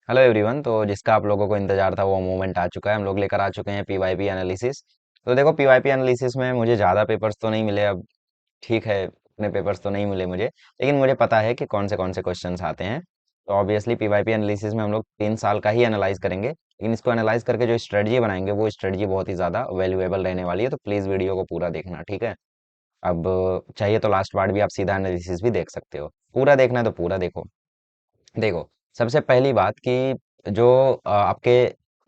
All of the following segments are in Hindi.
Hello everyone. तो जिसका आप लोगों को इंतजार था वो मोमेंट आ चुका है। हम लोग लेकर आ चुके हैं पीवाईपी एनालिसिस। तो देखो, पीवाईपी एनालिसिस में मुझे ज़्यादा पेपर्स तो नहीं मिले अब। ठीक है, इतने पेपर्स तो नहीं मिले मुझे, लेकिन मुझे पता है कि कौन से क्वेश्चंस आते हैं। तो ऑब्वियसली पीवाईपी एनालिसिस में हम लोग 3 साल का ही एनालाइज करेंगे, लेकिन इसको एनालाइज करके जो स्ट्रेटजी बनाएंगे वो स्ट्रेटजी बहुत ही ज़्यादा वैल्यूएबल रहने वाली है। तो प्लीज़ वीडियो को पूरा देखना, ठीक है। अब चाहिए तो लास्ट पार्ट भी आप सीधा एनालिसिस भी देख सकते हो। पूरा देखना है तो पूरा देखो। देखो, सबसे पहली बात कि जो आपके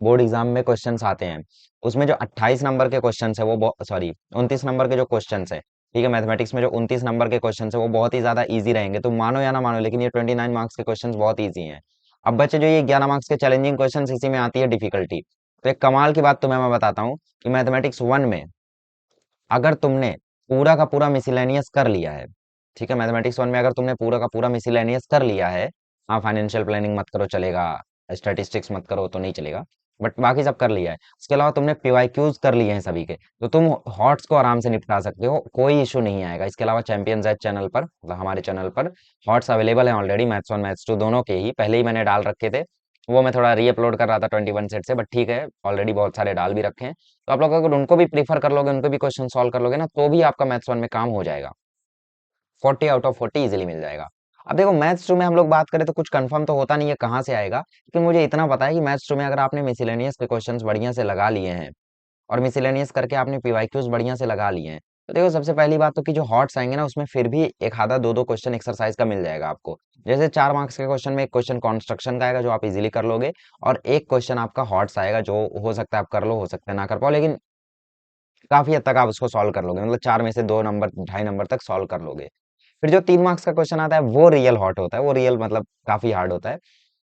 बोर्ड एग्जाम में क्वेश्चंस आते हैं, उसमें जो 28 नंबर के क्वेश्चंस है वो सॉरी 29 नंबर के जो क्वेश्चंस है, ठीक है, मैथमेटिक्स में जो 29 नंबर के क्वेश्चंस है वो बहुत ही ज्यादा इजी रहेंगे। तुम मानो या ना मानो, लेकिन ये 29 मार्क्स के क्वेश्चंस बहुत इजी हैं। अब बच्चे जो ये 11 मार्क्स के चैलेंजिंग क्वेश्चंस, इसी में आती है डिफिकल्टी। तो एक कमाल की बात तुम्हें मैं बताता हूँ कि मैथमेटिक्स 1 में अगर तुमने पूरा का पूरा मिसिलेनियस कर लिया है, ठीक है, मैथमेटिक्स 1 में अगर तुमने पूरा का पूरा मिसिलेनियस कर लिया है, हाँ, फाइनेंशियल प्लानिंग मत करो चलेगा, स्टैटिस्टिक्स मत करो तो नहीं चलेगा, बट बाकी सब कर लिया है, उसके अलावा तुमने पीवाईक्यूज कर लिए हैं सभी के, तो तुम हॉट्स को आराम से निपटा सकते हो, कोई इशू नहीं आएगा। इसके अलावा चैंपियंस एज चैनल पर, मतलब हमारे चैनल पर हॉट्स अवेलेबल है ऑलरेडी, मैथ्स 1 मैथ्स 2 दोनों के ही पहले ही मैंने डाल रखे थे। वो मैं थोड़ा री अपलोड कर रहा था 21 सेट से, बट ठीक है, ऑलरेडी बहुत सारे डाल भी रखे हैं। तो आप लोग अगर उनको भी प्रीफर कर लोगे, उनको भी क्वेश्चन सॉल्व कर लोगे ना, तो भी आपका मैथ्स 1 में काम हो जाएगा। 40 आउट ऑफ 40 इजीली मिल जाएगा। अब देखो, मैथ्स 2 में हम लोग बात करें तो कुछ कंफर्म तो होता नहीं है कहाँ से आएगा, लेकिन मुझे इतना पता है कि मैथ्स 2 में अगर आपने मिसिलेनियस के क्वेश्चंस बढ़िया से लगा लिए हैं और मिसिलेनियस करके आपने पीवाईक्यूज बढ़िया से लगा लिए हैं, तो देखो, सबसे पहली बात तो कि जो हॉट्स आएंगे ना, उसमें फिर भी एक आधा दो दो क्वेश्चन एक्सरसाइज का मिल जाएगा आपको। जैसे 4 मार्क्स के क्वेश्चन में एक क्वेश्चन कॉन्स्ट्रक्शन का आएगा जो आप इजीली कर लोगे, और एक क्वेश्चन आपका हॉट्स आएगा जो हो सकता है आप कर लो, हो सकता है ना कर पाओ, लेकिन काफी हद तक आप उसको सॉल्व कर लोगे, मतलब 4 में से 2 नंबर 2.5 नंबर तक सॉल्व कर लोगे। फिर जो 3 मार्क्स का क्वेश्चन आता है वो रियल हॉट होता है, वो रियल मतलब काफी हार्ड होता है।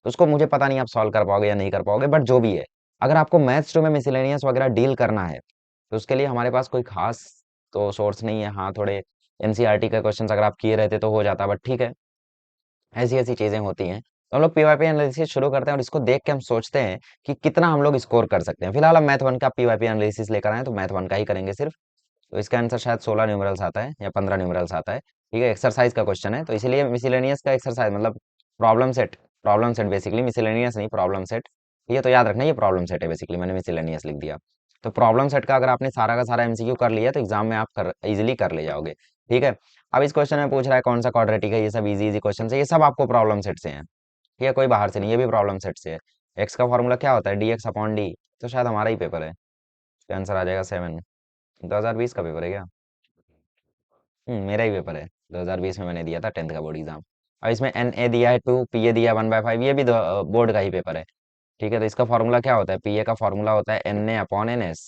उसको मुझे पता नहीं आप सॉल्व कर पाओगे या नहीं कर पाओगे, बट जो भी है, अगर आपको मैथ्स 2 में मिसलेनियस वगैरह डील करना है, तो उसके लिए हमारे पास कोई खास तो सोर्स नहीं है। हाँ, थोड़े एनसीईआरटी का क्वेश्चन अगर आप किए रहते तो हो जाता, बट ठीक है, ऐसी ऐसी चीजें होती हैं। तो हम लोग पीवाईपी एनालिसिस शुरू करते हैं और इसको देख के हम सोचते हैं कि कितना हम लोग स्कोर कर सकते हैं। फिलहाल हम मैथ 1 का पीवाईपी एनालिसिस लेकर आए, तो मैथ 1 का ही करेंगे सिर्फ। तो इसका आंसर शायद 16 न्यूमरल्स आता है या 15 न्यूमरल्स आता है, ठीक है, एक्सरसाइज का क्वेश्चन है, तो इसीलिए मिसिलेनियस का एक्सरसाइज मतलब प्रॉब्लम सेट बेसिकली, मिसिलेनियस नहीं, प्रॉब्लम सेट। ये तो याद रखना, ये प्रॉब्लम सेट है बेसिकली, मैंने मिसिलेनियस लिख दिया। तो प्रॉब्लम सेट का अगर आपने सारा का सारा एमसीक्यू कर लिया तो एग्जाम में आप कर इजीली कर ले जाओगे, ठीक है। अब इस क्वेश्चन में पूछ रहा है कौन सा क्वाड्रेटिक है, ये सब इजी इजी क्वेश्चन है, ये सब आपको प्रॉब्लम सेट से है, ठीक है, कोई बाहर से नहीं, ये भी प्रॉब्लम सेट से है। एक्स का फॉर्मूला क्या होता है, डी एक्स अपॉन डी। तो शायद हमारा ही पेपर है, इसका आंसर आ जाएगा 7। 2020 का पेपर है क्या? मेरा ही पेपर है, 2020 में मैंने दिया था 10th का बोर्ड एग्जाम। और इसमें एन ए दिया है 2, पी ए दिया 1/5, ये भी बोर्ड का ही पेपर है, ठीक है। तो इसका फॉर्मूला क्या होता है, पी ए का फॉर्मूला होता है N A upon N S.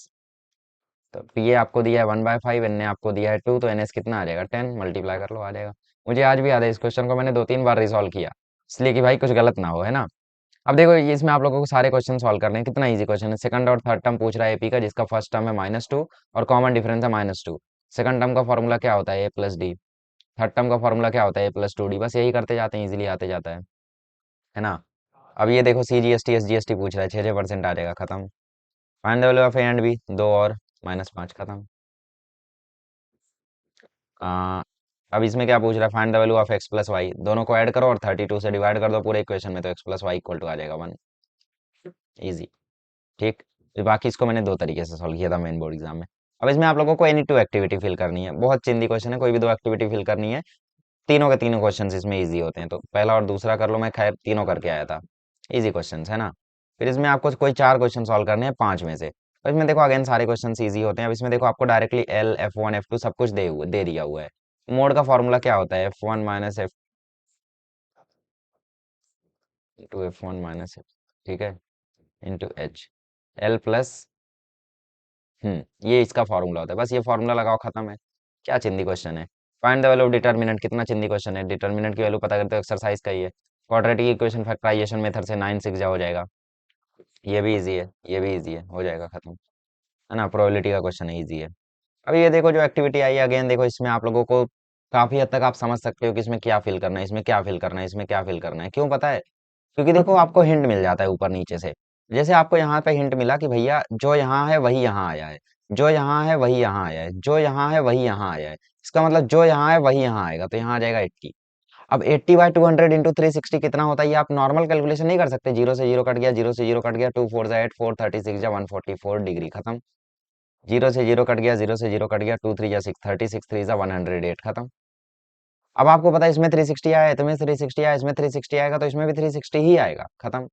तो पी ए आपको दिया है 1/5, एन ए आपको दिया है 2, तो एन एस कितना आ जाएगा 10, मल्टीप्लाई कर लो आ जाएगा। मुझे आज भी याद है, इस क्वेश्चन को मैंने 2-3 बार रिसॉल्व किया, इसलिए कि भाई कुछ गलत ना हो, है ना। अब देखो, ये इसमें आप लोगों को सारे क्वेश्चन सॉल्व करने हैं, कितना इजी क्वेश्चन है। सेकंड और थर्ड टर्म पूछ रहा है एपी का, जिसका फर्स्ट टर्म है -2 और कॉमन डिफरेंस है -2। सेकंड टर्म का फॉर्मूला क्या होता है, ए प्लस डी। थर्ड टर्म का फॉर्मूला क्या होता है, ए प्लस 2 डी। बस यही करते जाते हैं, इजीली आते जाता है ना। अब ये देखो, C G S T S G S T पूछ रहा है, 6-6% आ जाएगा, खत्म। Find the value of A and B, 2 और -5, खत्म। आ, अब इसमें क्या पूछ रहा है, find the value of X plus Y, दोनों को ऐड करो और 32 से डिवाइड कर दो पूरे इक्वेशन में, तो x plus y equal to आ जाएगा 1। ईजी, ठीक। फिर बाकी इसको मैंने 2 तरीके से सॉल्व किया था मेन बोर्ड एग्जाम में। अब इसमें आप लोगों को एनी 2 एक्टिविटी फिल करनी है, बहुत चिंदी क्वेश्चन है, कोई भी 2 एक्टिविटी फिल करनी है। तीनों के तीनों क्वेश्चन इसमें इजी होते हैं, तो पहला और दूसरा कर लो, मैं खैर तीनों करके आया था। इजी क्वेश्चन है ना। फिर इसमें आपको कोई 4 क्वेश्चन सॉल्व करने हैं 5 में से। तो इसमें देखो, अगेन सारे क्वेश्चन इजी होते हैं। अब इसमें देखो, आपको डायरेक्टली एल F1 F2 सब कुछ दे दिया हुआ है। मोड का फॉर्मूला क्या होता है, F1 minus F two F1 minus F, ठीक है, इंटू एच, एल प्लस। ये इसका फॉर्मूला होता है, बस ये फॉर्मूला लगाओ, खत्म है। क्या चिंदी क्वेश्चन है। Find the value of determinant, कितना चिंदी क्वेश्चन है, डिटर्मिनेंट की वैल्यू पता करते हो, एक्सरसाइज का ही है। क्वाड्रेटिक इक्वेशन फैक्टराइजेशन मेथड से 9 6 जा हो जाएगा। ये भी इजी है, ये भी इजी है, हो जाएगा खत्म, है ना। प्रोबेबिलिटी का क्वेश्चन है, इजी है। अब ये देखो, जो एक्टिविटी आई है, अगेन देखो, इसमें आप लोगों को काफी हद तक आप समझ सकते हो कि इसमें क्या फिल करना है, इसमें क्या फिल करना है, इसमें क्या फिल करना है, क्यों पता है, क्योंकि देखो, आपको हिंट मिल जाता है ऊपर नीचे से। जैसे आपको यहाँ पे हिंट मिला कि भैया जो यहाँ है वही यहाँ आया है, जो यहाँ है वही यहाँ आया है, जो यहाँ है वही यहाँ आया है, इसका मतलब जो यहाँ है वही यहाँ आएगा, तो यहाँ आ जाएगा 80। अब 80/200 इंटू 360 कितना होता है, ये आप नॉर्मल कैलकुलेशन नहीं कर सकते। जीरो से जीरो कट गया, जीरो से जीरो कट गया, 2 4 8 4 36 144 डिग्री खत्म। जीरो से जीरो कट गया, जीरो से जीरो कट गया, 2 3 6 36 3 108 खत्म। अब आपको पता है इसमें 360 आया है, तुम्हें 360 आया, इसमें 360 आएगा, तो इसमें भी 360 ही आएगा, खत्म।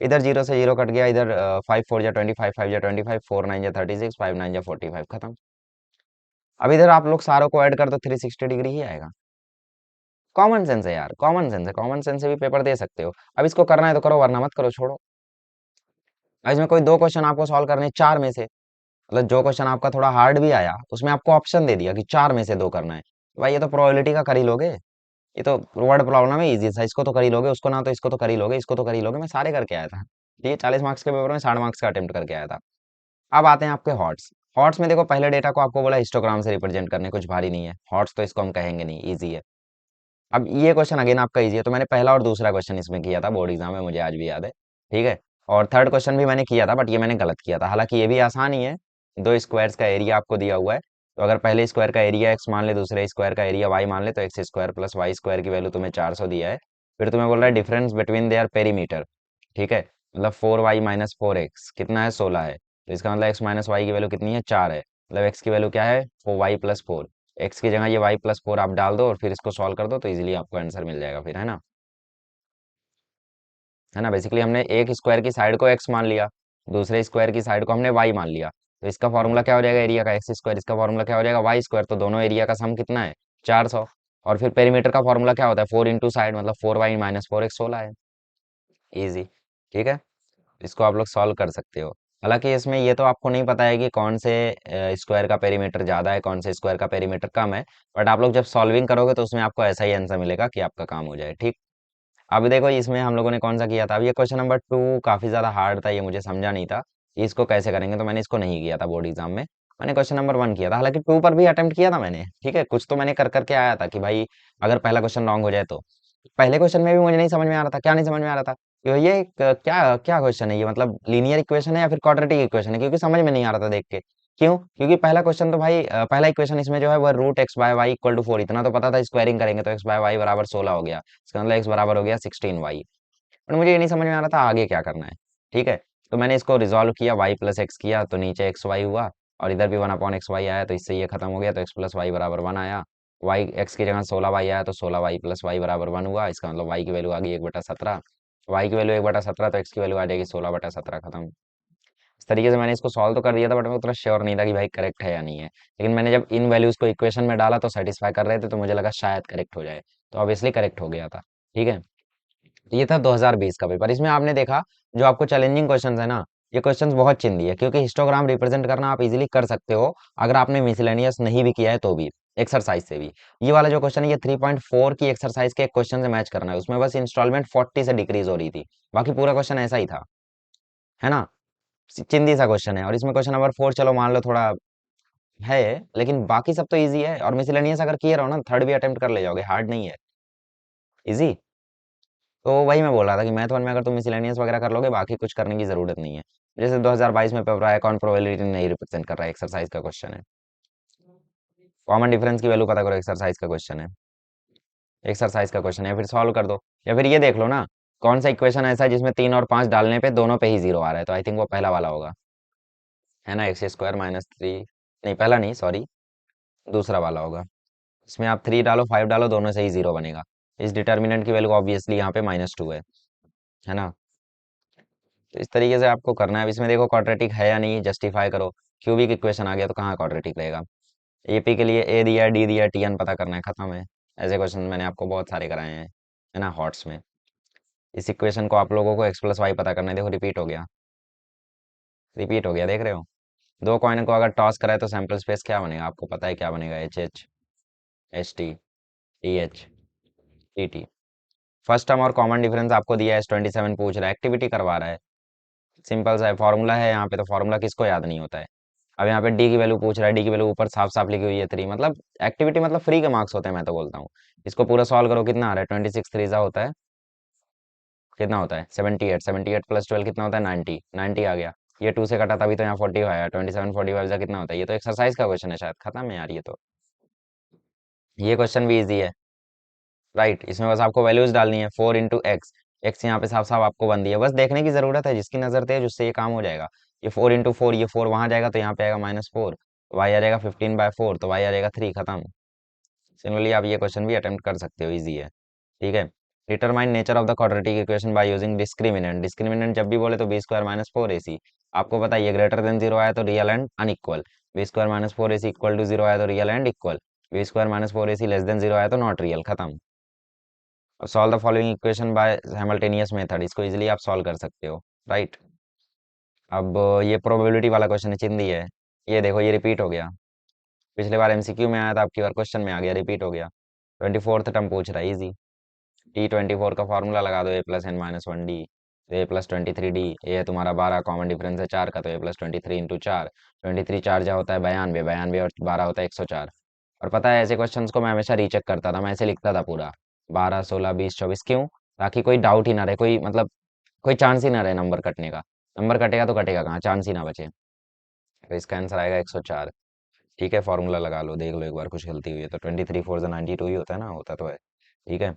इधर जीरो से जीरो कट गया, इधर 5 4 जा 25, 5 जा 25, 4 9 जा 36, 5 9 जा 45 खत्म। अब इधर आप लोग सारों को ऐड कर दो, 360 डिग्री ही आएगा। कॉमन सेंस है यार, कॉमन सेंस है, कॉमन सेंस से भी पेपर दे सकते हो। अब इसको करना है तो करो, वरना मत करो, छोड़ो। अब इसमें कोई दो क्वेश्चन आपको सॉल्व करने हैं, चार में से, मतलब जो क्वेश्चन आपका थोड़ा हार्ड भी आया उसमें आपको ऑप्शन दे दिया कि चार में से दो करना है, भाई ये तो प्रोबेबिलिटी का कर ही लोगे। ये तो वर्ड प्रॉब्लम है, इजी था, इसको तो कर ही लोगे, उसको ना तो इसको तो कर ही लोगे, इसको तो कर ही लोगे। मैं सारे करके आया था, ठीक है, 40 मार्क्स के पेपर में 60 मार्क्स का अटेम्प्ट करके आया था। अब आते हैं आपके हॉट्स। हॉट्स में देखो, पहले डेटा को आपको बोला हिस्टोग्राम से रिप्रेजेंट करने, कुछ भारी नहीं है, हॉट्स तो इसको हम कहेंगे नहीं, ईजी है। अब ये क्वेश्चन अगेन आपका ईजी है, तो मैंने पहला और दूसरा क्वेश्चन इसमें किया था, बोर्ड एग्जाम में, मुझे आज भी याद है, ठीक है। और थर्ड क्वेश्चन भी मैंने किया था, बट ये मैंने गलत किया था, हालांकि ये भी आसान ही है। दो स्क्वायर्स का एरिया आपको दिया हुआ है, तो अगर पहले स्क्वायर का एरिया एक्स मान ले, दूसरे स्क्वायर का एरिया वाई मान ले, तो X square plus Y square की वैल्यू तुम्हें 400 दिया है। फिर तुम्हें बोल रहा है डिफरेंस बिटवीन देयर पेरीमीटर, ठीक है, मतलब 4y - 4x कितना है, 16 है, तो इसका मतलब एक्स माइनस वाई की वैल्यू कितनी है, 4 है, मतलब एक्स की वैल्यू क्या है, 4y+4। एक्स की जगह ये y+4 आप डाल दो और फिर इसको सॉल्व कर दो, तो इजीली आपको आंसर मिल जाएगा फिर, है ना। है ना, बेसिकली हमने एक स्क्वायर की साइड को x मान लिया, दूसरे स्क्वायर की साइड को हमने y मान लिया, तो इसका फॉर्मूला क्या हो जाएगा एरिया का, एक्स स्क्वायर, इसका फॉर्मूला क्या हो जाएगा, वाई स्क्वायर, तो दोनों एरिया का सम कितना है, 400। और फिर पेरीमीटर का फॉर्मूला क्या होता है, 4 इंटू साइड, मतलब 4y - 4x 16 है, इजी, ठीक है। इसको आप लोग सॉल्व कर सकते हो। हालांकि इसमें ये तो आपको नहीं पता है कि कौन से स्क्वायर का पेरीमीटर ज़्यादा है, कौन से स्क्वायर का पेरीमीटर कम है, बट आप लोग जब सॉल्विंग करोगे तो उसमें आपको ऐसा ही आंसर मिलेगा कि आपका काम हो जाए, ठीक। अब देखो इसमें हम लोगों ने कौन सा किया था, अब ये क्वेश्चन नंबर 2 काफ़ी ज़्यादा हार्ड था, ये मुझे समझा नहीं था कि इसको कैसे करेंगे, तो मैंने इसको नहीं किया था बोर्ड एग्जाम में। मैंने क्वेश्चन नंबर 1 किया था, हालांकि 2 पर भी अटेम्प्ट किया था मैंने, ठीक है, कुछ तो मैंने कर करके आया था कि भाई अगर पहला क्वेश्चन रॉन्ग हो जाए तो। पहले क्वेश्चन में भी मुझे नहीं समझ में आ रहा था, क्या नहीं समझ में आ रहा था कि ये क्या क्या क्वेश्चन है, ये मतलब लीनियर इक्वेशन है या फिर क्वाड्रेटिक इक्वेशन है, क्योंकि समझ में नहीं आ रहा था देख के। क्यों, क्योंकि पहला क्वेश्चन तो भाई पहला इक्वेशन इसमें जो है वो √x/y = 4, इतना तो पता था, स्क्वायरिंग करेंगे तो x/y बराबर 16 हो गया, इसका मतलब x बराबर हो गया 16y। पर मुझे ये नहीं समझ में आ रहा था आगे क्या करना है, ठीक है। तो मैंने इसको रिजॉल्व किया, y+x किया, तो नीचे xy हुआ, और इधर भी 1/xy आया, तो इससे ये खत्म हो गया, तो x+y बराबर 1 आया। y x की जगह 16y आया, तो 16y+y बराबर 1 हुआ, इसका मतलब y की वैल्यू आ गई 1/17। y की वैल्यू 1/17, तो x की वैल्यू आ जाएगी 16/17, खत्म। इस तरीके से मैंने इसको सॉल्व तो कर दिया था, बट मैं उतना श्योर नहीं था कि भाई करेक्ट है या नहीं है, लेकिन मैंने जब इन वैल्यूज को इक्वेशन में डाला तो सेटिस्फाई कर रहे थे, तो मुझे लगा शायद करेक्ट हो जाए, तो ऑब्वियसली करेक्ट हो गया था, ठीक है। ये था 2020 का पेपर। इसमें आपने देखा जो आपको चैलेंजिंग क्वेश्चंस है ना, ये क्वेश्चंस बहुत चिंदी है, क्योंकि हिस्टोग्राम रिप्रेजेंट करना आप इजीली कर सकते हो, अगर आपने मिसलेनियस नहीं भी किया है तो भी, एक्सरसाइज से भी। ये वाला जो क्वेश्चन है ये 3.4 की एक्सरसाइज के एक क्वेश्चन से मैच करना है, उसमें बस इंस्टॉलमेंट 40 से डिक्रीज हो रही थी, बाकी पूरा क्वेश्चन ऐसा ही था, है ना। चिंदी सा क्वेश्चन है, और इसमें क्वेश्चन नंबर 4 चलो मान लो थोड़ा है, लेकिन बाकी सब तो इजी है, और मिसलेनियस अगर किए रहो ना, थर्ड भी अटेम्प्ट कर ले जाओगे, हार्ड नहीं है, इजी। तो वही मैं बोल रहा था कि मैथ वन में अगर तुम मिसलेनियस वगैरह कर लोगे, बाकी कुछ करने की जरूरत नहीं है। जैसे 2022 में पेपर आया, कौन प्रोबेबिलिटी नहीं रिप्रेजेंट कर रहा है, एक्सरसाइज का क्वेश्चन है, कॉमन डिफरेंस की वैल्यू पता करो, एक्सरसाइज का क्वेश्चन है, एक्सरसाइज का क्वेश्चन है, फिर सॉल्व कर दो। या फिर ये देख लो ना, कौन सा इक्वेशन ऐसा है जिसमें 3 और 5 डालने पे दोनों पे ही जीरो आ रहा है, तो आई थिंक वो पहला वाला होगा, है ना, x² - 3, नहीं पहला नहीं, सॉरी, दूसरा वाला होगा। इसमें आप 3 डालो 5 डालो, दोनों से ही जीरो बनेगा। इस डिटर्मिनेंट की वैल्यू ऑब्वियसली यहाँ पे -2 है ना। तो इस तरीके से आपको करना है। अब इसमें देखो क्वाड्रेटिक है या नहीं, जस्टिफाई करो। क्यूबिक इक्वेशन आ गया तो कहाँ क्वाड्रेटिक रहेगा। एपी के लिए ए दिया, डी दिया, टीएन पता करना है, खत्म है। ऐसे क्वेश्चन मैंने आपको बहुत सारे कराए हैं, है ना, हॉट्स में। इस इक्वेशन को आप लोगों को x+y पता करना है, देखो रिपीट हो गया, रिपीट हो गया, देख रहे हो। दो कॉइन को अगर टॉस कराए तो सैंपल स्पेस क्या बनेगा, आपको पता है क्या बनेगा, HH HT TH TT। First term और कॉमन डिफरेंस आपको दिया है, 27 पूछ रहा है, एक्टिविटी करवा रहा है, सिंपल सा है, फॉर्मूला है यहाँ पे, तो फॉर्मूला किसको याद नहीं होता है। अब यहाँ पे डी की वैल्यू पूछ रहा है, डी की वैल्यू ऊपर साफ साफ लिखी हुई है 3, मतलब एक्टिविटी मतलब फ्री के मार्क्स होते हैं, मैं तो बोलता हूँ। इसको पूरा सॉल्व करो, कितना आ रहा है, 26 3 होता है, कितना होता है, 78, 78 + 12 कितना होता है, 90, 90 आ गया। ये 2 से कटा तभी तो यहाँ 45 आया, 27 45 जा कितना होता है, ये तो एक्सरसाइज का क्वेश्चन है शायद, खत्म है यार ये तो। ये क्वेश्चन भी ईजी है। राइट, इसमें बस आपको वैल्यूज डालनी है, 4 इंटू एक्स। एक्स यहाँ पे साफ साफ आपको बन दिया, बस देखने की जरूरत है, जिसकी नजर तेज उससे ये काम हो जाएगा। ये 4 इंटू 4, ये 4 वहां जाएगा तो यहाँ पे आएगा -4, वाई आ जाएगा 15/4, तो वाई आ जाएगा 3, खत्म। सिमिलरली आप ये क्वेश्चन भी अटेम्प्ट कर सकते हो, इजी है। ठीक है। Determine nature of the quadratic equation by using discriminant. Discriminant जब भी बोले तो b² - 4ac। आपको पता है ये ग्रेटर देन जीरो आया तो real and unequal, b² - 4ac equal to zero आया तो real and equal, b² - 4ac less than zero आया तो नॉट रियल, खत्म। Solve the following equation by simultaneous method, इसको इजीली आप सॉल्व कर सकते हो। राइट। अब ये प्रोबेबिलिटी वाला क्वेश्चन चिंदी है। ये देखो ये रिपीट हो गया, पिछले बार एमसीक्यू में आया था, आपकी बार क्वेश्चन में आ गया, रिपीट हो गया। 24th टर्म पूछ रहा है, इजी। T24 का फॉर्मूला लगा दो, a+n-1d, तो a+23d, ये है तुम्हारा 12, कॉमन डिफरेंस है 4 का, तो a+23 × 4, 23 4 जा होता है 92, 92 और 12 होता है 104। और पता है ऐसे क्वेश्चंस को मैं हमेशा रीचेक करता था, मैं ऐसे लिखता था पूरा 12 16 20 24, क्यों? ताकि कोई डाउट ही ना रहे, कोई मतलब कोई चांस ही ना रहे नंबर कटने का। नंबर कटेगा तो कटेगा कहाँ, चांस ही ना बचे। तो इसका आंसर आएगा 104। ठीक है, फॉर्मूला लगा लो, देख लो एक बार कुछ गलती हुई है तो 23 4 92 ही होता है ना, होता तो है। ठीक है।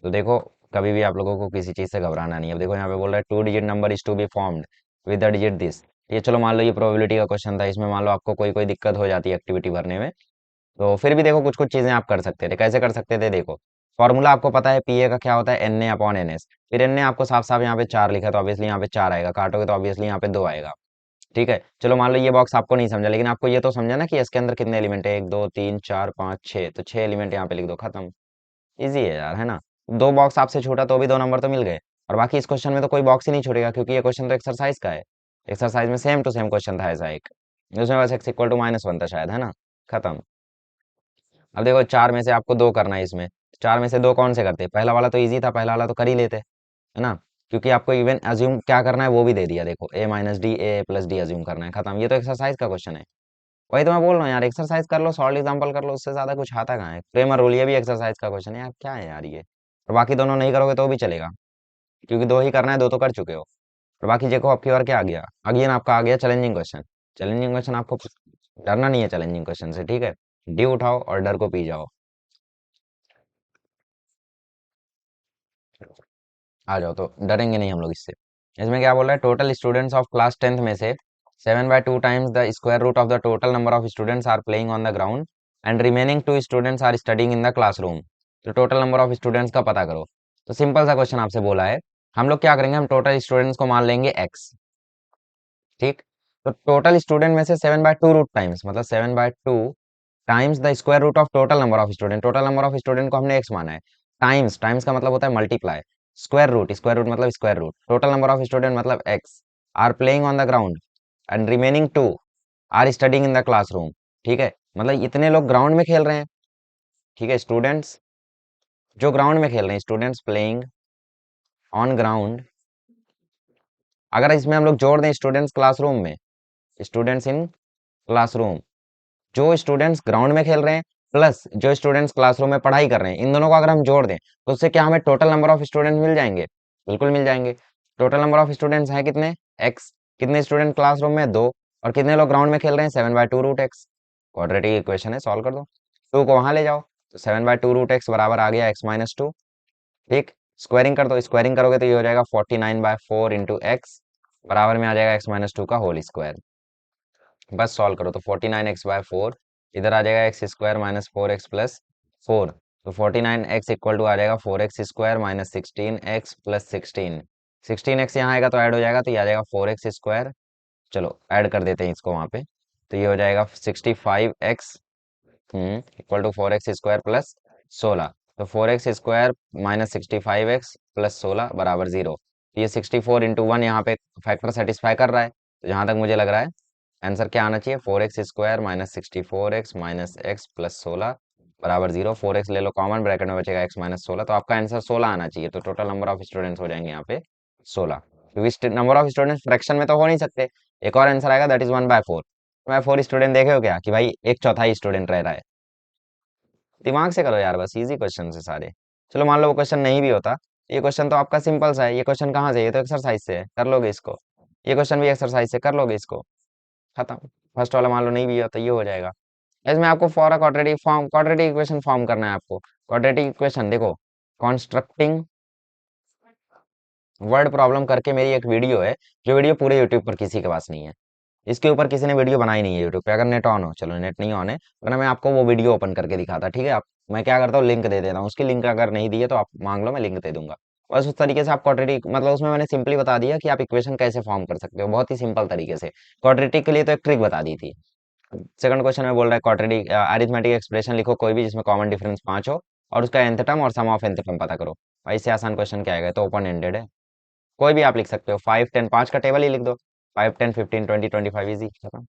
तो देखो, कभी भी आप लोगों को किसी चीज़ से घबराना नहीं है। अब देखो यहाँ पे बोल रहा है 2 digit number is to be formed with the digit this. ये चलो मान लो ये प्रोबेबिलिटी का क्वेश्चन था, इसमें मान लो आपको कोई कोई दिक्कत हो जाती है एक्टिविटी भरने में, तो फिर भी देखो कुछ कुछ चीज़ें आप कर सकते थे। कैसे कर सकते थे? देखो, फॉर्मूला आपको पता है पीए का क्या होता है, Na/Ns। फिर Na आपको साफ साफ यहाँ पे 4 लिखा है, तो ऑब्वियसली यहाँ पे 4 आएगा, काटोगे तो ऑब्वियसली यहाँ पे 2 आएगा। ठीक है, चलो मान लो ये बॉक्स आपको नहीं समझा, लेकिन आपको ये तो समझा ना कि इसके अंदर कितने एलिमेंट है, 1 2 3 4 5 6, तो 6 एलिमेंट यहाँ पे लिख दो, खत्म। इजी है यार, है ना? दो बॉक्स आपसे छूटा तो भी 2 नंबर तो मिल गए। और बाकी इस क्वेश्चन में तो कोई बॉक्स ही नहीं छूटेगा, क्योंकि ये क्वेश्चन तो एक्सरसाइज का है। एक्सरसाइज में सेम टू सेम क्वेश्चन था ऐसा एक, उसमें बस x = -1 था शायद, है ना? खत्म। अब देखो 4 में से आपको 2 करना है इसमें, 4 में से 2 कौन से करते? पहला वाला तो इजी था, पहला वाला तो कर ही लेते, है ना? क्योंकि आपको इवन अज्यूम क्या करना है वो भी दे दिया, देखो a-d a+d अज्यूम करना है, खत्म। ये तो एक्सरसाइज का क्वेश्चन है। वही तो मैं बोल रहा हूँ यार, एक्सरसाइज कर लो, सॉल्व एग्जांपल कर लो, उससे ज्यादा कुछ आता कहाँ है? क्रेमर रूल, ये भी एक्सरसाइज का क्वेश्चन है यार, क्या है यार ये। और बाकी दोनों नहीं करोगे तो भी चलेगा, क्योंकि 2 ही करना है, 2 तो कर चुके हो। और बाकी देखो आपकी बार क्या आ गया, अगेन आपका आ गया चैलेंजिंग क्वेश्चन। चैलेंजिंग क्वेश्चन आपको डरना नहीं है चैलेंजिंग क्वेश्चन से, ठीक है? डी उठाओ और डर को पी जाओ। आ जाओ, तो डरेंगे नहीं हम लोग इससे। इसमें क्या बोल रहा है, total students of class 10th में से 7/2 times the square root of the total number of students are playing on the ground and remaining 2 students are studying in the classroom. तो टोटल नंबर ऑफ स्टूडेंट्स का पता करो। तो सिंपल सा क्वेश्चन आपसे बोला है, हम लोग क्या करेंगे, हम टोटल स्टूडेंट्स को मान लेंगे एक्स। ठीक। तो टोटल स्टूडेंट में से 7/2 रूट टाइम्स, मतलब 7/2 times the square root of total number of student. Total number of student को हमने एक्स माना है, टाइम्स, टाइम्स का मतलब होता है मल्टीप्लाई, स्क्वायर रूट मतलब square root, total number of student मतलब x, are playing on the ground and remaining 2 are studying in the classroom. ठीक है, मतलब इतने लोग ग्राउंड में खेल रहे हैं। ठीक है, स्टूडेंट्स जो ग्राउंड में खेल रहे हैं, स्टूडेंट्स प्लेइंग ऑन ग्राउंड। अगर इसमें हम लोग जोड़ दें स्टूडेंट्स क्लासरूम में, स्टूडेंट्स इन क्लासरूम, जो स्टूडेंट्स ग्राउंड में खेल रहे हैं प्लस जो स्टूडेंट्स क्लासरूम में पढ़ाई कर रहे हैं, इन दोनों को अगर हम जोड़ दें तो उससे क्या हमें टोटल नंबर ऑफ स्टूडेंट मिल जाएंगे? बिल्कुल मिल जाएंगे। टोटल नंबर ऑफ स्टूडेंट्स हैं कितने? एक्स। कितने स्टूडेंट क्लासरूम में? 2। और कितने लोग ग्राउंड में खेल रहे हैं? 7/2 रूट एक्स। क्वाड्रेटिक इक्वेशन है, सॉल्व कर दो। 2 को वहां ले जाओ, तो 7/2 रूट एक्स बराबर आ गया x-2। ठीक। स्क्वायरिंग कर दो, स्क्वायरिंग करोगे तो ये हो जाएगा 49/4 इंटू एक्स, बराबर में आ जाएगा x-2 का होल स्क्वायर। बस सॉल्व करो, तो 49x/4 इधर आ जाएगा x² - 4x + 4। तो 49x इक्वल टू आ जाएगा 4x² - 16x + 16। 16x यहाँ आएगा तो ऐड हो जाएगा, तो ये आ जाएगा 4x²। चलो ऐड कर देते हैं इसको वहाँ पे, तो ये हो जाएगा 65x इक्वल टू 4x² + 16। तो 4x² - 65x + 16 बराबर 0। ये 64 × 1 यहाँ पे फैक्टर सेटिस्फाई कर रहा है, तो जहाँ तक मुझे लग रहा है आंसर क्या आना चाहिए, 4x² - 64x - x + 16 बराबर 0। 4x ले लो कॉमन, ब्रैकेट में बचेगा x - 16, तो आपका आंसर 16 आना चाहिए। तो टोटल नंबर ऑफ स्टूडेंट्स हो जाएंगे यहाँ पे 16, क्योंकि नंबर ऑफ स्टूडेंट्स फ्रैक्शन में तो हो नहीं सकते। एक और आंसर आएगा, दैट इज 1/4। 1/4 स्टूडेंट देखे हो क्या, कि भाई 1/4 स्टूडेंट रह रहा है। दिमाग से करो यार, बस इजी क्वेश्चन है सारे। चलो मान लो वो क्वेश्चन नहीं भी होता, ये क्वेश्चन तो आपका सिंपल सा है। ये क्वेश्चन कहाँ से, ये तो एक्सरसाइज से है, कर लोगे इसको। ये क्वेश्चन भी एक्सरसाइज से कर लोगे इसको, खत्म। फर्स्ट वाला मान लो नहीं भी होता, ये हो जाएगा। इसमें आपको for a quadratic form, quadratic equation form करना है आपको। क्वाड्रेटिक इक्वेशन देखो, कॉन्स्ट्रक्टिंग वर्ड प्रॉब्लम करके मेरी एक वीडियो है, जो वीडियो पूरे यूट्यूब पर किसी के पास नहीं है। इसके ऊपर किसी ने वीडियो बनाई नहीं है यूट्यूब पे, अगर नेट ऑन हो, चलो नेट नहीं ऑन है, वरना मैं आपको वो वीडियो ओपन करके दिखाता, ठीक है। आप, मैं क्या करता हूँ, लिंक दे देता हूँ, उसकी लिंक अगर नहीं दी है तो आप मांग लो, मैं लिंक दे दूंगा। बस उस तरीके से आप क्वाड्रेटिक, मतलब उसमें मैंने सिंपली बता दिया कि आप इक्वेशन कैसे फॉर्म कर सकते हो, बहुत ही सिंपल तरीके से। क्वाड्रेटिक के लिए तो एक ट्रिक बता दी थी। सेकंड क्वेश्चन में बोल रहा है क्वाड्रेटिक अरिथमेटिक एक्सप्रेशन लिखो कोई भी जिसमें कॉमन डिफरेंस 5 हो, और उसका nth टर्म और सम ऑफ nth टर्म पता करो। भाई इससे आसान क्वेश्चन क्या आएगा, तो ओपन एंडेड है। कोई भी आप लिख सकते हो, 5 10 5 का टेबल ही लिख दो। 5 10 15 20 25 इजी, खत्म।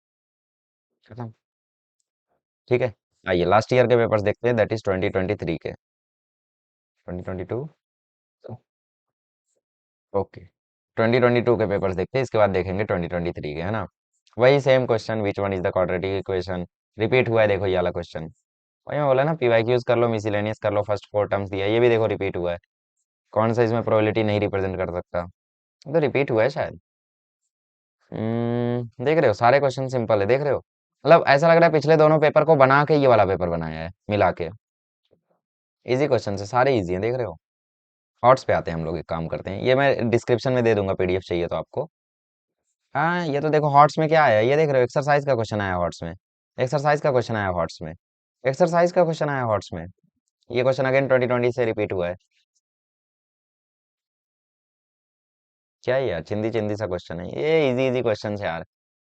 खत्म। ठीक है। आइए लास्ट ईयर के पेपर्स देखते हैं, दैट इज 2023 के। 2022। ओके। 2022 के पेपर्स देखते हैं, इसके बाद देखेंगे 2023 के, है ना। वही same question, which one is the quadratic equation. Repeat हुआ है, देखो ये वाला क्वेश्चन। वही मैं बोला ना, पीवाईक्यूज कर लो, मिसलेनियस कर लो, फर्स्ट 4 टर्म्स दिया है, ये भी देखो रिपीट हुआ है। कौन सा इसमें प्रोबेबिलिटी नहीं रिप्रेजेंट कर सकता, तो रिपीट हुआ है शायद। देख रहे हो, सारे क्वेश्चन सिंपल है, देख रहे हो। मतलब ऐसा लग रहा है पिछले दोनों पेपर को बना के ये वाला पेपर बनाया है मिला के। इजी क्वेश्चन है, सारे इजी हैं, देख रहे हो। हॉट्स पे आते हैं हम लोग, एक काम करते हैं, ये मैं डिस्क्रिप्शन में दे दूंगा, पीडीएफ चाहिए तो आपको। हाँ, ये तो देखो हॉट्स में क्या आया है, ये देख रहे हो, एक्सरसाइज का क्वेश्चन आया हॉट्स में। एक्सरसाइज का क्वेश्चन आया हॉट्स में। एक्सरसाइज का क्वेश्चन आया हॉट्स में। ये क्वेश्चन अगेन 2020 से रिपीट हुआ है। क्या है यार, चिंदी चिंदी सा क्वेश्चन है ये, इजी इजी क्वेश्चन है यार।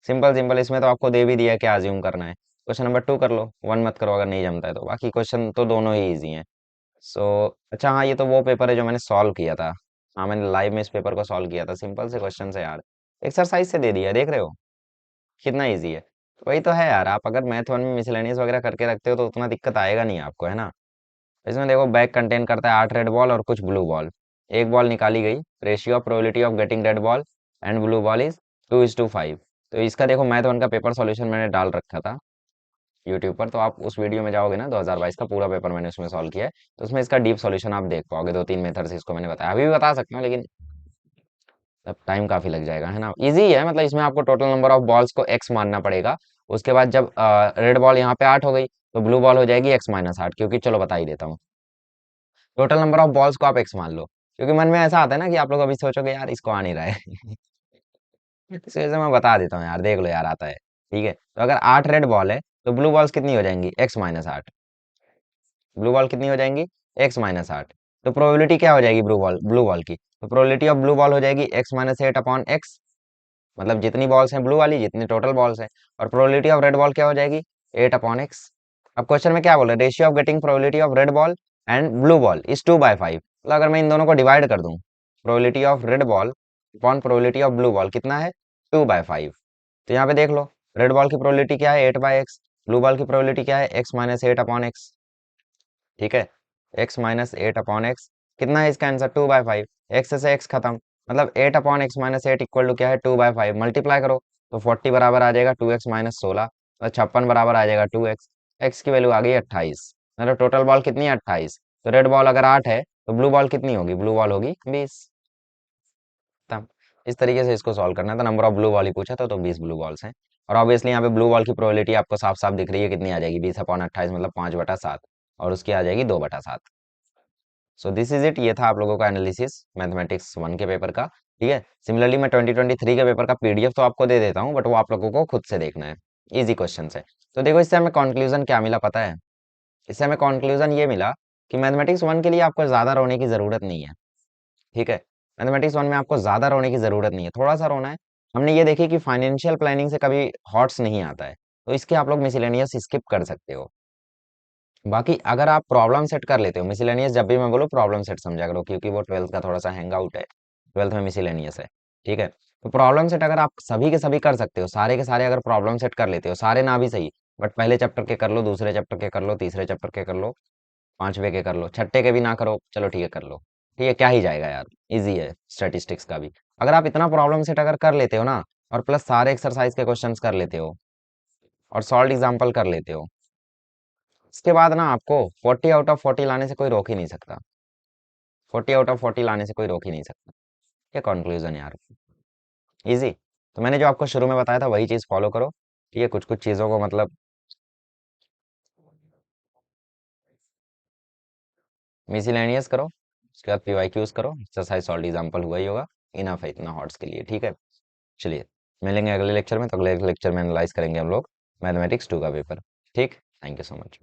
सिंपल सिंपल, इसमें तो आपको दे भी दिया है क्या अज्यूम करना है। क्वेश्चन नंबर 2 कर लो, 1 मत करो अगर नहीं जमता है तो, बाकी क्वेश्चन तो दोनों ही इजी हैं। सो अच्छा, हाँ ये तो वो पेपर है जो मैंने सॉल्व किया था। हाँ मैंने लाइव में इस पेपर को सॉल्व किया था, सिंपल से क्वेश्चन है यार। एक्सरसाइज से दे दिया, देख रहे हो कितना इजी है। वही तो है यार, आप अगर मैथ वन में मिसलेनियस वगैरह करके रखते हो तो उतना दिक्कत आएगा नहीं आपको, है ना। इसमें देखो बैग कंटेन करता है 8 रेड बॉल और कुछ ब्लू बॉल। एक बॉल निकाली गई, ratio of probability of getting red ball and blue ball is 2:5। तो इसका देखो मैथ वन का पेपर सॉल्यूशन मैंने डाल रखा था यूट्यूब पर, तो आप उस वीडियो में जाओगे ना, 2022 का पूरा पेपर मैंने उसमें सॉल्व किया है, तो उसमें इसका डीप सॉल्यूशन आप देख पाओगे, 2 3 मेथड से इसको मैंने बताया, अभी भी बता सकता हूँ लेकिन अब टाइम काफी लग जाएगा, है ना। इजी है, मतलब इसमें आपको टोटल नंबर ऑफ बॉल्स को एक्स मानना पड़ेगा। उसके बाद जब रेड बॉल यहाँ पे 8 हो गई, तो ब्लू बॉल हो जाएगी x-8, क्योंकि चलो बता ही देता हूँ। टोटल नंबर ऑफ बॉल्स को आप एक्स मान लो, क्योंकि मन में ऐसा आता है ना कि आप लोग अभी सोचोगे यार इसको आ नहीं रहा है। इस वजह से मैं बता देता हूँ यार, देख लो यार आता है। ठीक है, तो अगर 8 रेड बॉल है तो ब्लू बॉल्स कितनी हो जाएंगी, x-8। ब्लू बॉल कितनी हो जाएंगी, x-8। तो प्रोबेबिलिटी क्या हो जाएगी ब्लू बॉल की, तो प्रोबेबिलिटी ऑफ ब्लू बॉल हो जाएगी x-8 अपॉन एक्स। मतलब जितनी बॉल्स हैं ब्लू वाली, जितनी टोटल बॉल्स हैं। और प्रोबेबिलिटी ऑफ रेड बॉल क्या हो जाएगी, 8/x। अब क्वेश्चन में क्या बोल रहे हैं, ratio of getting probability of red ball and blue ball is 2/5। मतलब अगर मैं इन दोनों को डिवाइड कर दूं, probability of red ball upon probability of blue ball कितना है, 2/5। तो यहाँ पे देख लो, रेड बॉल की प्रोबेबिलिटी क्या है, 8/x। ब्लू बॉल की प्रोबेबिलिटी क्या है, x-8/x। ठीक है, x-8/x। कितना है इसका आंसर, 2/5। एक्स से एक्स खत्म, मतलब 8/x-8 इक्वल टू क्या है, 2/5। मल्टीप्लाई करो तो 40 बराबर आ जाएगा 2x-16, तो 56 बराबर आ जाएगा 2x। एक्स की वैल्यू आ गई 28। मतलब टोटल बॉल कितनी है, 28। तो रेड बॉल अगर 8 है तो ब्लू बॉल कितनी होगी, ब्लू बॉल होगी 20। तब इस तरीके से इसको सॉल्व करना था, नंबर ऑफ ब्लू बॉल ही पूछा था, तो 20 ब्लू बॉल्स हैं। और ऑब्वियसली यहाँ पे ब्लू बॉल की प्रोबेबिलिटी आपको साफ साफ दिख रही है, कितनी आ जाएगी, 20/28, मतलब 5/7। और उसकी आ जाएगी 2/7। सो दिस इज इट, ये था आप लोगों का एनालिसिस मैथमेटिक्स 1 के पेपर का। ठीक है, सिमिलरली मैं 2023 के पेपर का पीडीएफ तो आपको दे देता हूँ, बट वो आप लोगों को खुद से देखना है। इजी क्वेश्चन है। तो देखो इससे हमें कंक्लूजन क्या मिला पता है, इससे हमें कंक्लूजन ये मिला कि मैथमेटिक्स 1 के लिए आपको ज्यादा रोने की जरूरत नहीं है। ठीक है, मैथमेटिक्स 1 में आपको ज्यादा रोने की जरूरत नहीं है, थोड़ा सा रोना है। हमने ये देखी कि फाइनेंशियल प्लानिंग से कभी हॉट्स नहीं आता है, तो इसके आप लोग मिसलेनियस स्किप कर सकते हो। बाकी अगर आप प्रॉब्लम सेट कर लेते हो, मिसलेनियस जब भी मैं बोलूँ प्रॉब्लम सेट समझा करो, क्योंकि वो 12th का थोड़ा सा हैंग आउट है, 12th में मिसलेनियस है। ठीक है, तो प्रॉब्लम सेट अगर आप सभी के सभी कर सकते हो, सारे के सारे अगर प्रॉब्लम सेट कर लेते हो, सारे ना भी सही, बट पहले चैप्टर के कर लो, दूसरे चैप्टर के कर लो, तीसरे चैप्टर के कर लो, पांचवे के कर लो, छठे के भी ना करो, चलो ठीक है कर लो। ठीक है, क्या ही जाएगा यार, इजी है स्टैटिस्टिक्स का भी। अगर आप इतना प्रॉब्लम सेट अगर कर लेते हो ना, और प्लस सारे एक्सरसाइज के क्वेश्चंस कर लेते हो, और सॉल्व एग्जाम्पल कर लेते हो, इसके बाद ना आपको 40/40 लाने से कोई रोक ही नहीं सकता। 40/40 लाने से कोई रोक ही नहीं सकता। ये कंक्लूजन है यार, इजी। तो मैंने जो आपको शुरू में बताया था वही चीज फॉलो करो। ठीक है, कुछ कुछ चीजों को मतलब मिसलेनियस करो, उसके बाद PYQs करो, एक्सरसाइज सॉल्व एग्जाम्पल हुआ ही होगा, इनफ है इतना हॉट्स के लिए, ठीक है। चलिए मिलेंगे अगले लेक्चर में, तो अगले लेक्चर में एनालाइज करेंगे हम लोग मैथमेटिक्स 2 का पेपर। ठीक, थैंक यू सो मच।